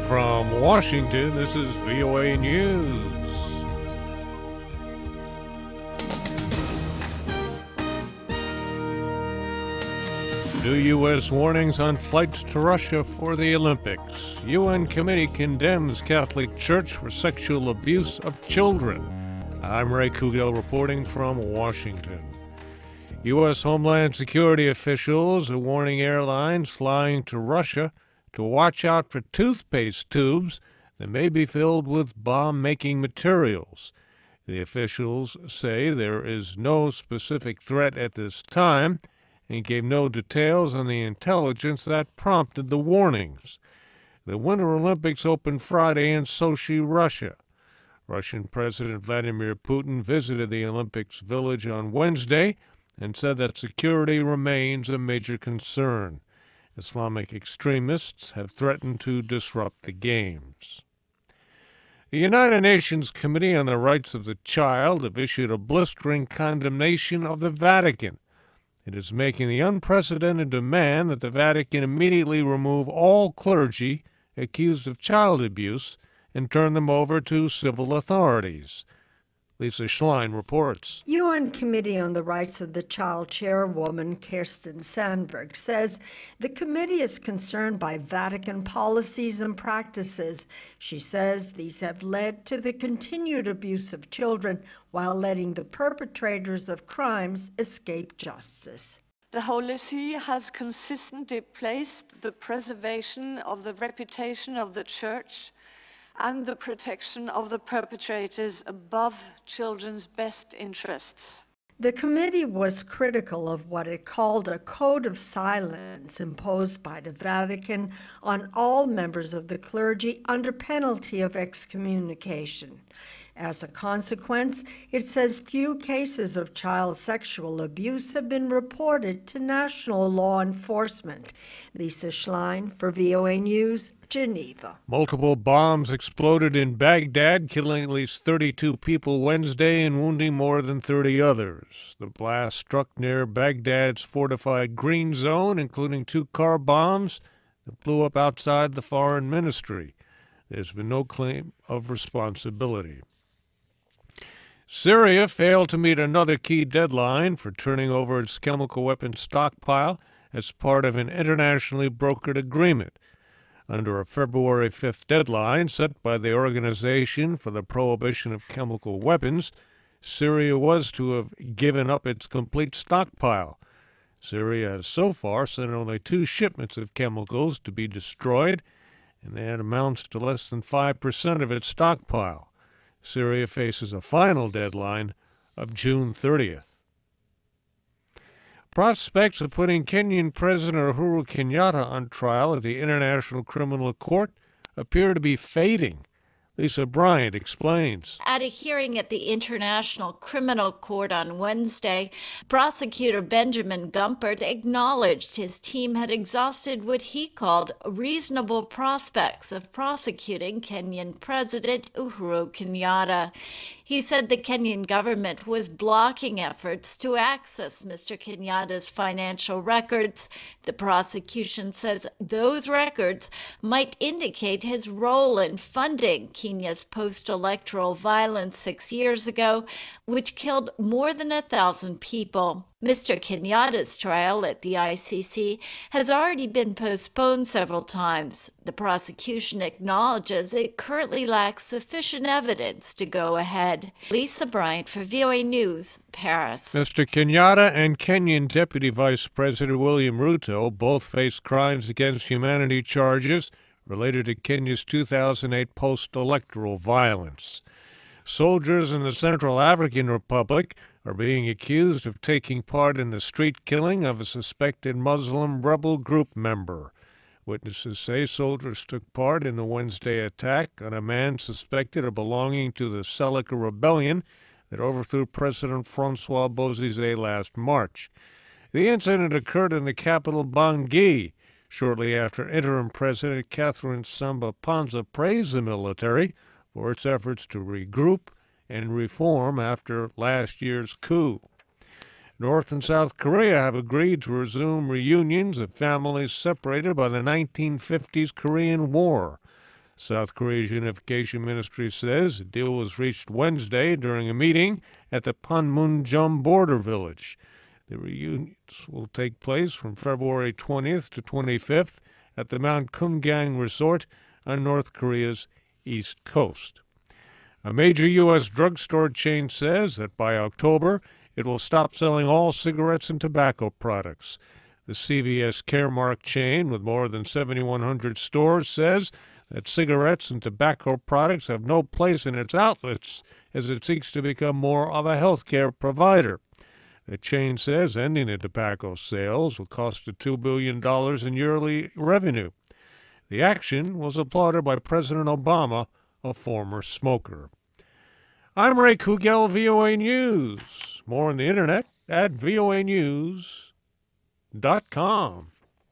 From Washington, this is VOA News. New U.S. warnings on flights to Russia for the Olympics. UN committee condemns Catholic Church for sexual abuse of children. I'm Ray Kouguell reporting from Washington. U.S. Homeland Security officials are warning airlines flying to Russia to watch out for toothpaste tubes that may be filled with bomb-making materials. The officials say there is no specific threat at this time and gave no details on the intelligence that prompted the warnings. The Winter Olympics opened Friday in Sochi, Russia. Russian President Vladimir Putin visited the Olympics village on Wednesday and said that security remains a major concern. Islamic extremists have threatened to disrupt the Games. The United Nations Committee on the Rights of the Child have issued a blistering condemnation of the Vatican. It is making the unprecedented demand that the Vatican immediately remove all clergy accused of child abuse and turn them over to civil authorities. Lisa Schlein reports. UN Committee on the Rights of the Child Chairwoman Kirsten Sandberg says the committee is concerned by Vatican policies and practices. She says these have led to the continued abuse of children while letting the perpetrators of crimes escape justice. The Holy See has consistently placed the preservation of the reputation of the Church and the protection of the perpetrators above children's best interests. The committee was critical of what it called a code of silence imposed by the Vatican on all members of the clergy under penalty of excommunication. As a consequence, it says few cases of child sexual abuse have been reported to national law enforcement. Lisa Schlein for VOA News, Geneva. Multiple bombs exploded in Baghdad, killing at least 32 people Wednesday and wounding more than 30 others. The blast struck near Baghdad's fortified green zone, including 2 car bombs that blew up outside the foreign ministry. There's been no claim of responsibility. Syria failed to meet another key deadline for turning over its chemical weapons stockpile as part of an internationally brokered agreement. Under a February 5th deadline set by the Organization for the Prohibition of Chemical Weapons, Syria was to have given up its complete stockpile. Syria has so far sent only 2 shipments of chemicals to be destroyed, and that amounts to less than 5% of its stockpile. Syria faces a final deadline of June 30th. Prospects of putting Kenyan President Uhuru Kenyatta on trial at the International Criminal Court appear to be fading. Lisa Bryant explains. At a hearing at the International Criminal Court on Wednesday, prosecutor Benjamin Gumpert acknowledged his team had exhausted what he called reasonable prospects of prosecuting Kenyan President Uhuru Kenyatta. He said the Kenyan government was blocking efforts to access Mr. Kenyatta's financial records. The prosecution says those records might indicate his role in funding Kenya's post-electoral violence 6 years ago, which killed more than 1,000 people. Mr. Kenyatta's trial at the ICC has already been postponed several times. The prosecution acknowledges it currently lacks sufficient evidence to go ahead. Lisa Bryant for VOA News, Paris. Mr. Kenyatta and Kenyan Deputy Vice President William Ruto both face crimes against humanity charges related to Kenya's 2008 post-electoral violence. Soldiers in the Central African Republic are being accused of taking part in the street killing of a suspected Muslim rebel group member. Witnesses say soldiers took part in the Wednesday attack on a man suspected of belonging to the Seleka rebellion that overthrew President Francois Bozizé last March. The incident occurred in the capital Bangui, shortly after interim President Catherine Samba-Panza praised the military for its efforts to regroup and reform after last year's coup. North and South Korea have agreed to resume reunions of families separated by the 1950s Korean War. South Korea's Unification Ministry says a deal was reached Wednesday during a meeting at the Panmunjom border village. The reunions will take place from February 20th to 25th at the Mount Kumgang Resort on North Korea's east coast. A major U.S. drugstore chain says that by October it will stop selling all cigarettes and tobacco products. The CVS Caremark chain, with more than 7,100 stores, says that cigarettes and tobacco products have no place in its outlets as it seeks to become more of a healthcare provider. The chain says ending the tobacco sales will cost it $2 billion in yearly revenue. The action was applauded by President Obama, a former smoker. I'm Ray Kouguell, VOA News. More on the internet at voanews.com.